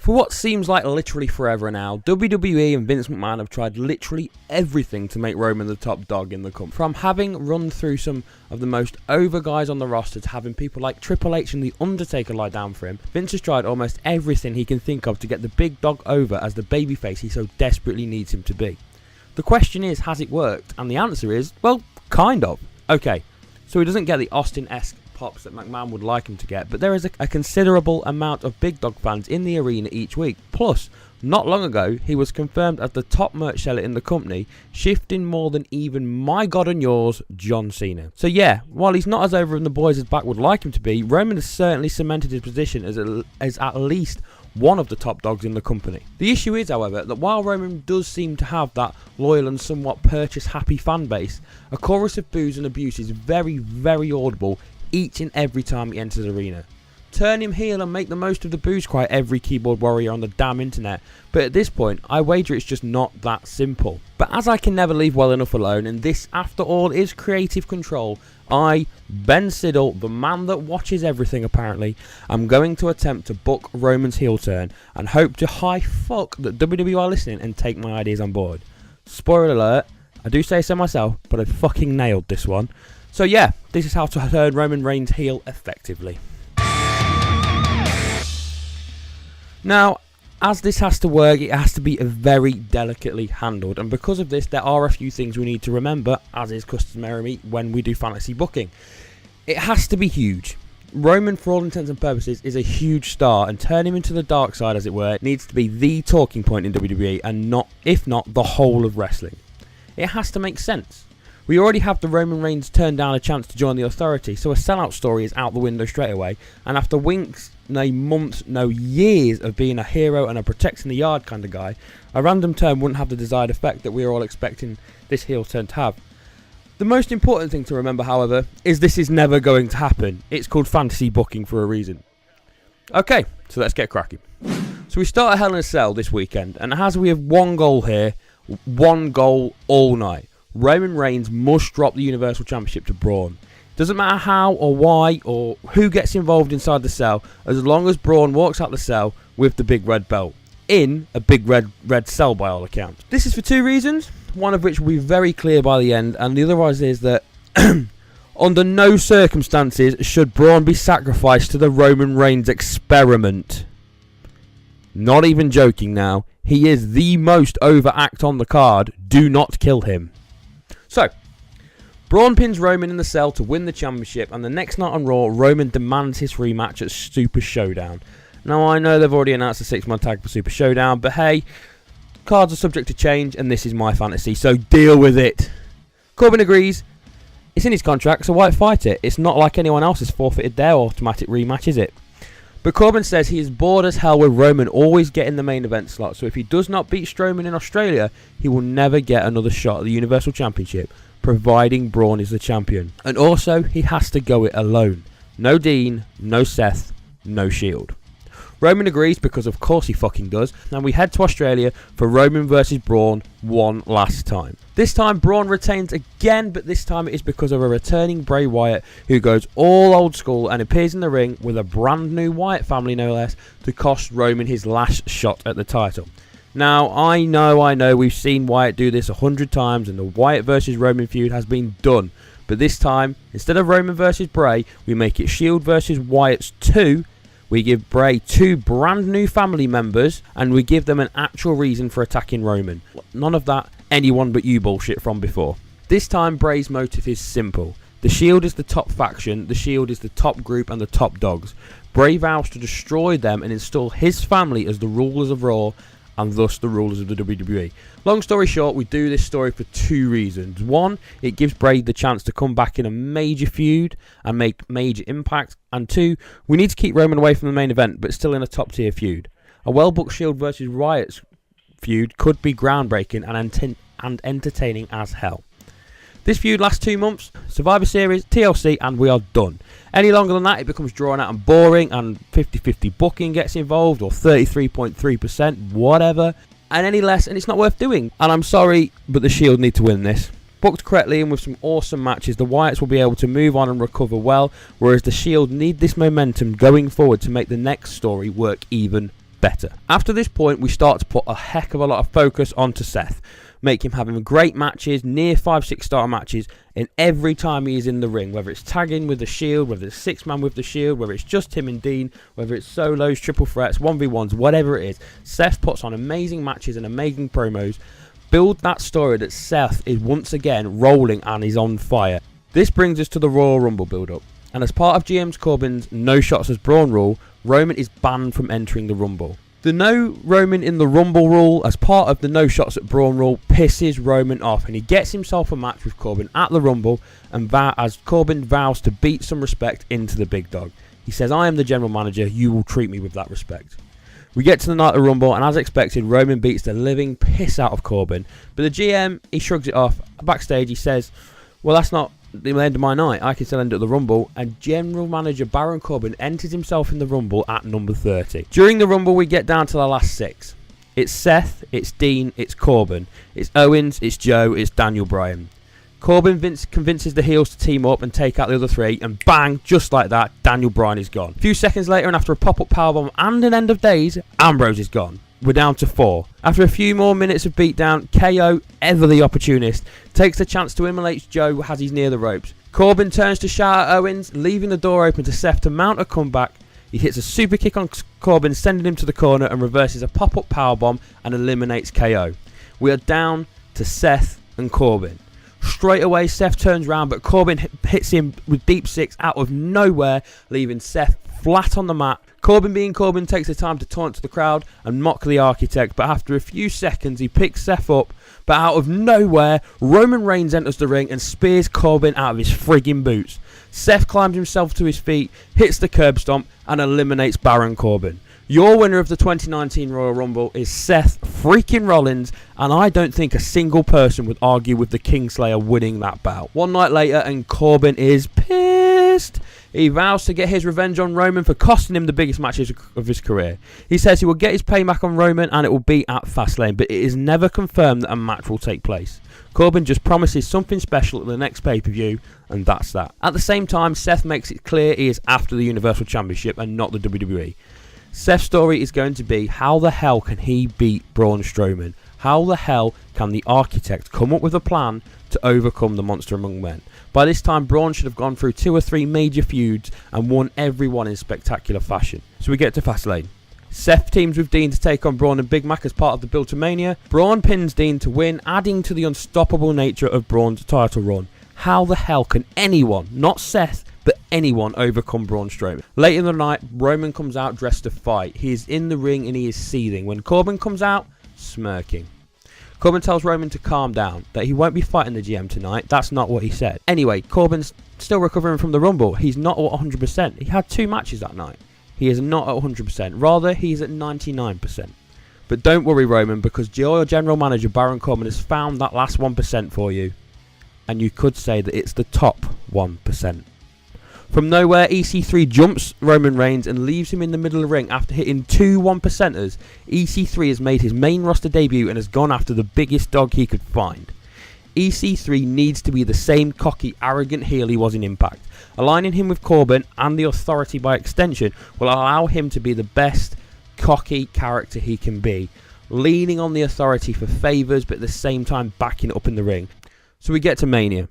For what seems like literally forever now, WWE and Vince McMahon have tried literally everything to make Roman the top dog in the company. From having run through some of the most over guys on the roster to having people like Triple H and The Undertaker lie down for him, Vince has tried almost everything he can think of to get the big dog over as the babyface he so desperately needs him to be. The question is, has it worked? And the answer is, well, kind of. Okay, so he doesn't get the Austin-esque pops that McMahon would like him to get, but there is a considerable amount of big dog fans in the arena each week. Plus, not long ago, he was confirmed as the top merch seller in the company, shifting more than even my God and yours, John Cena. So yeah, while he's not as over in the boys as back would like him to be, Roman has certainly cemented his position as at least one of the top dogs in the company. The issue is, however, that while Roman does seem to have that loyal and somewhat purchase-happy fan base, a chorus of boos and abuse is very, very audible each and every time he enters the arena. Turn him heel and make the most of the boos cry every keyboard warrior on the damn internet, but at this point I wager it's just not that simple. But as I can never leave well enough alone, and this after all is creative control, I, Ben Siddle, the man that watches everything apparently, am going to attempt to book Roman's heel turn and hope to high fuck that WWE are listening and take my ideas on board. Spoiler alert, I do say so myself, but I fucking nailed this one. So yeah, this is how to turn Roman Reigns heel effectively. Now, as this has to work, it has to be very delicately handled, and because of this, there are a few things we need to remember, as is customary when we do fantasy booking. It has to be huge. Roman, for all intents and purposes, is a huge star, and turn him into the dark side, as it were, needs to be the talking point in WWE, and not, if not, the whole of wrestling. It has to make sense. We already have the Roman Reigns turn down a chance to join the Authority, so a sellout story is out the window straight away, and after weeks, no months, no years of being a hero and a protecting the yard kind of guy, a random turn wouldn't have the desired effect that we are all expecting this heel turn to have. The most important thing to remember, however, is this is never going to happen. It's called fantasy booking for a reason. Okay, so let's get cracking. So we start at Hell in a Cell this weekend, and as we have one goal here, one goal all night. Roman Reigns must drop the Universal Championship to Braun. Doesn't matter how or why or who gets involved inside the cell, as long as Braun walks out the cell with the big red belt. In a big red cell by all accounts. This is for two reasons, one of which will be very clear by the end, and the other one is that under no circumstances should Braun be sacrificed to the Roman Reigns experiment. Not even joking now, he is the most over act on the card, do not kill him. So, Braun pins Roman in the cell to win the championship, and the next night on Raw, Roman demands his rematch at Super Showdown. Now, I know they've already announced a 6-man tag for Super Showdown, but hey, cards are subject to change, and this is my fantasy, so deal with it. Corbin agrees. It's in his contract, so why fight it? It's not like anyone else has forfeited their automatic rematch, is it? But Corbin says he is bored as hell with Roman always getting the main event slot, so if he does not beat Strowman in Australia, he will never get another shot at the Universal Championship, providing Braun is the champion. And also, he has to go it alone. No Dean, no Seth, no Shield. Roman agrees because of course he fucking does, and we head to Australia for Roman versus Braun one last time. This time Braun retains again, but this time it is because of a returning Bray Wyatt who goes all old school and appears in the ring with a brand new Wyatt family no less to cost Roman his last shot at the title. Now I know we've seen Wyatt do this 100 times and the Wyatt versus Roman feud has been done, but this time instead of Roman versus Bray we make it Shield versus Wyatt's 2. We give Bray 2 brand new family members, and we give them an actual reason for attacking Roman. None of that anyone but you bullshit from before. This time Bray's motive is simple. The Shield is the top faction, the Shield is the top group and the top dogs. Bray vows to destroy them and install his family as the rulers of Raw, and thus the rulers of the WWE. Long story short, we do this story for two reasons. One, it gives Bray the chance to come back in a major feud and make major impact. And two, we need to keep Roman away from the main event, but still in a top tier feud. A well-booked Shield versus Wyatt's feud could be groundbreaking and entertaining as hell. This feud lasts 2 months, Survivor Series, TLC, and we are done. Any longer than that, it becomes drawn out and boring, and 50-50 booking gets involved, or 33.3%, whatever. And any less, and it's not worth doing. And I'm sorry, but the Shield need to win this. Booked correctly and with some awesome matches, the Wyatts will be able to move on and recover well, whereas the Shield need this momentum going forward to make the next story work even better. After this point, we start to put a heck of a lot of focus onto Seth, make him having great matches, near 5-6 star matches, in every time he is in the ring, whether it's tagging with the Shield, whether it's 6-man with the Shield, whether it's just him and Dean, whether it's solos, triple threats, 1v1s, whatever it is. Seth puts on amazing matches and amazing promos. Build that story that Seth is once again rolling and is on fire. This brings us to the Royal Rumble build-up, and as part of GM Corbin's no shots as Braun rule, Roman is banned from entering the Rumble. The no Roman in the Rumble rule, as part of the no shots at Braun rule, pisses Roman off, and he gets himself a match with Corbin at the Rumble, and as Corbin vows to beat some respect into the big dog. He says, "I am the general manager, you will treat me with that respect." We get to the night of the Rumble, and as expected, Roman beats the living piss out of Corbin, but the GM, he shrugs it off. Backstage, he says, "Well, that's not the end of my night, I can still end at the Rumble," and General Manager Baron Corbin enters himself in the Rumble at number 30. During the Rumble, we get down to the last 6. It's Seth, it's Dean, it's Corbin, it's Owens, it's Joe, it's Daniel Bryan. Corbin convinces the heels to team up and take out the other 3, and bang, just like that, Daniel Bryan is gone. A few seconds later, and after a pop-up powerbomb and an end of days, Ambrose is gone. We're down to 4. After a few more minutes of beatdown, KO, ever the opportunist, takes the chance to immolate Joe as he's near the ropes. Corbin turns to shout at Owens, leaving the door open to Seth to mount a comeback. He hits a super kick on Corbin, sending him to the corner, and reverses a pop-up powerbomb and eliminates KO. We are down to Seth and Corbin. Straight away, Seth turns round, but Corbin hits him with deep 6 out of nowhere, leaving Seth flat on the mat. Corbin, being Corbin, takes the time to taunt to the crowd and mock the Architect, but after a few seconds he picks Seth up, but out of nowhere Roman Reigns enters the ring and spears Corbin out of his friggin' boots. Seth climbs himself to his feet, hits the curb stomp and eliminates Baron Corbin. Your winner of the 2019 Royal Rumble is Seth freaking Rollins, and I don't think a single person would argue with the Kingslayer winning that bout. One night later, and Corbin is pissed. He vows to get his revenge on Roman for costing him the biggest matches of his career. He says he will get his payback on Roman and it will be at Fastlane, but it is never confirmed that a match will take place. Corbin just promises something special at the next pay-per-view, and that's that. At the same time, Seth makes it clear he is after the Universal Championship and not the WWE. Seth's story is going to be, how the hell can he beat Braun Strowman? How the hell can the Architect come up with a plan to overcome the Monster Among Men? By this time, Braun should have gone through 2 or 3 major feuds and won every one in spectacular fashion. So we get to Fastlane. Seth teams with Dean to take on Braun and Big Mac as part of the build to Mania. Braun pins Dean to win, adding to the unstoppable nature of Braun's title run. How the hell can anyone, not Seth, but anyone overcome Braun Strowman? Late in the night, Roman comes out dressed to fight. He is in the ring and he is seething. When Corbin comes out, smirking. Corbin tells Roman to calm down, that he won't be fighting the GM tonight. That's not what he said. Anyway, Corbin's still recovering from the Rumble. He's not at 100%. He had 2 matches that night. He is not at 100%. Rather, he's at 99%. But don't worry, Roman, because your general manager, Baron Corbin, has found that last 1% for you. And you could say that it's the top 1%. From nowhere, EC3 jumps Roman Reigns and leaves him in the middle of the ring after hitting 2 1%ers. EC3 has made his main roster debut and has gone after the biggest dog he could find. EC3 needs to be the same cocky, arrogant heel he was in Impact. Aligning him with Corbin and the Authority by extension will allow him to be the best cocky character he can be, leaning on the Authority for favours but at the same time backing it up in the ring. So we get to Mania.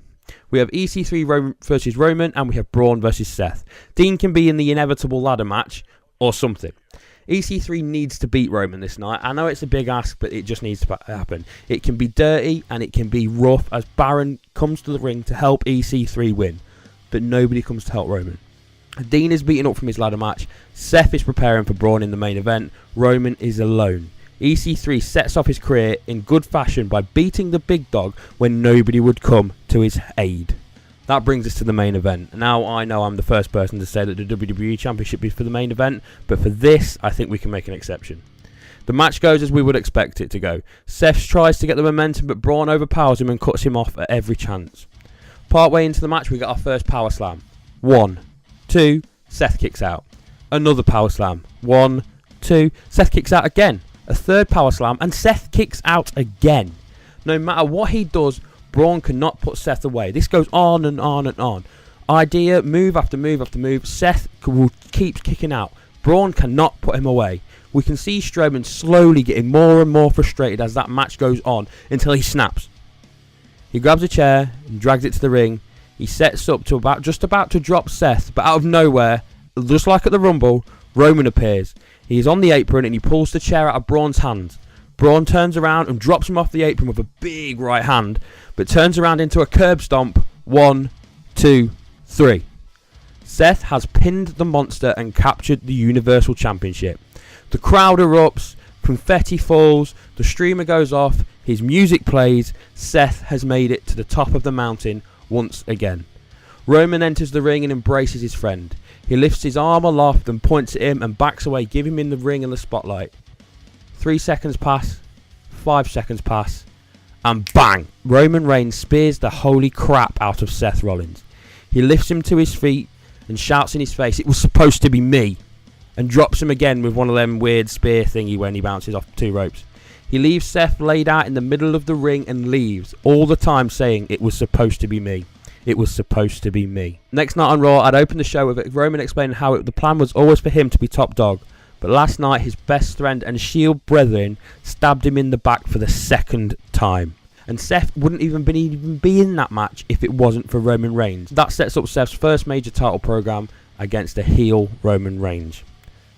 We have EC3 versus Roman, and we have Braun versus Seth. Dean can be in the inevitable ladder match or something. EC3 needs to beat Roman this night. I know it's a big ask, but it just needs to happen. It can be dirty and it can be rough as Baron comes to the ring to help EC3 win, but nobody comes to help Roman. Dean is beaten up from his ladder match. Seth is preparing for Braun in the main event. Roman is alone. EC3 sets off his career in good fashion by beating the big dog when nobody would come to his aid. That brings us to the main event. Now, I know I'm the first person to say that the WWE Championship is for the main event, but for this, I think we can make an exception. The match goes as we would expect it to go. Seth tries to get the momentum, but Braun overpowers him and cuts him off at every chance. Partway into the match, we get our first power slam. 1, 2, Seth kicks out. Another power slam. 1, 2, Seth kicks out again. A third power slam, and Seth kicks out again. No matter what he does, Braun cannot put Seth away. This goes on and on and on. Idea, move after move after move. Seth will keep kicking out. Braun cannot put him away. We can see Strowman slowly getting more and more frustrated as that match goes on until he snaps. He grabs a chair and drags it to the ring. He sets up to just about to drop Seth, but out of nowhere, just like at the Rumble, Roman appears. He is on the apron and he pulls the chair out of Braun's hands. Braun turns around and drops him off the apron with a big right hand, but turns around into a curb stomp. 1, 2, 3. Seth has pinned the monster and captured the Universal Championship. The crowd erupts, confetti falls, the streamer goes off, his music plays. Seth has made it to the top of the mountain once again. Roman enters the ring and embraces his friend. He lifts his arm aloft and points at him and backs away, giving him the ring and the spotlight. 3 seconds pass, 5 seconds pass, and bang! Roman Reigns spears the holy crap out of Seth Rollins. He lifts him to his feet and shouts in his face, "It was supposed to be me," and drops him again with one of them weird spear thingy when he bounces off 2 ropes. He leaves Seth laid out in the middle of the ring and leaves, all the time saying, "It was supposed to be me. It was supposed to be me." Next night on Raw, I'd open the show with Roman explaining how the plan was always for him to be top dog. But last night, his best friend and Shield brethren stabbed him in the back for the 2nd time. And Seth wouldn't even be in that match if it wasn't for Roman Reigns. That sets up Seth's first major title program against a heel Roman Reigns.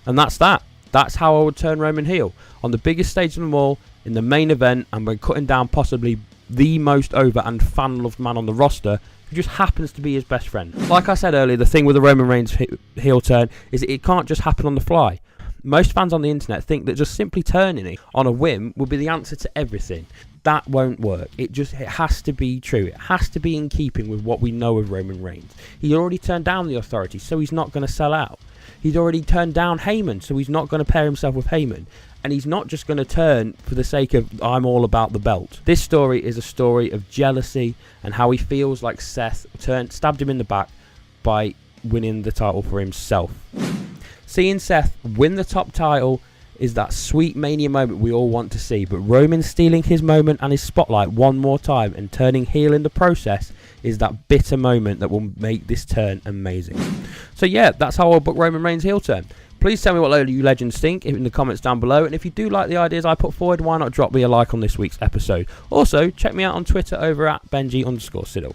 And that's that. That's how I would turn Roman heel. On the biggest stage of them all, in the main event, and by cutting down possibly the most over and fan-loved man on the roster, who just happens to be his best friend. Like I said earlier, the thing with the Roman Reigns heel turn is that it can't just happen on the fly. Most fans on the internet think that just simply turning it on a whim will be the answer to everything. That won't work. It has to be true. It has to be in keeping with what we know of Roman Reigns. He already turned down the Authority, so he's not going to sell out. He's already turned down Heyman, so he's not going to pair himself with Heyman. And he's not just going to turn for the sake of, "I'm all about the belt." This story is a story of jealousy and how he feels like Seth stabbed him in the back by winning the title for himself. Seeing Seth win the top title is that sweet Mania moment we all want to see, but Roman stealing his moment and his spotlight one more time and turning heel in the process is that bitter moment that will make this turn amazing. So yeah, that's how I'll book Roman Reigns heel turn. Please tell me what you legends think in the comments down below, and if you do like the ideas I put forward, why not drop me a like on this week's episode. Also, check me out on Twitter over at Benji_Siddle.